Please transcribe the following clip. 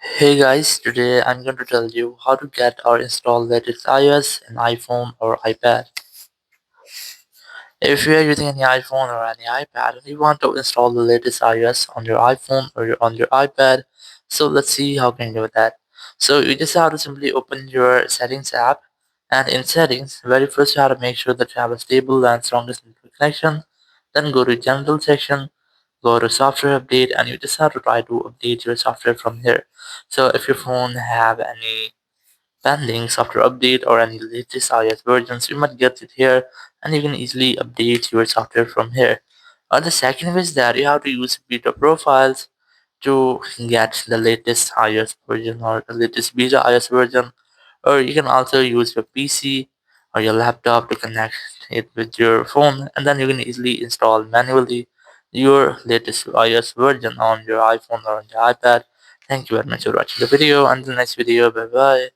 Hey guys, today I'm going to tell you how to get or install latest iOS in iPhone or iPad. If you are using any iPhone or any iPad and you want to install the latest iOS on your iPhone or on your iPad, so let's see how can you do that. So you just have to simply open your settings app, and in settings, very first you have to make sure that you have a stable and strongest network connection. Then go to general section, go to software update, and you just have to try to update your software from here. So if your phone have any pending software update or any latest iOS versions, you might get it here, and you can easily update your software from here. Or the second is that you have to use beta profiles to get the latest iOS version or the latest beta iOS version. Or you can also use your PC or your laptop to connect it with your phone, and then you can easily install manually your latest iOS version on your iPhone or on your iPad. Thank you very much for watching the video. Until next video, bye bye.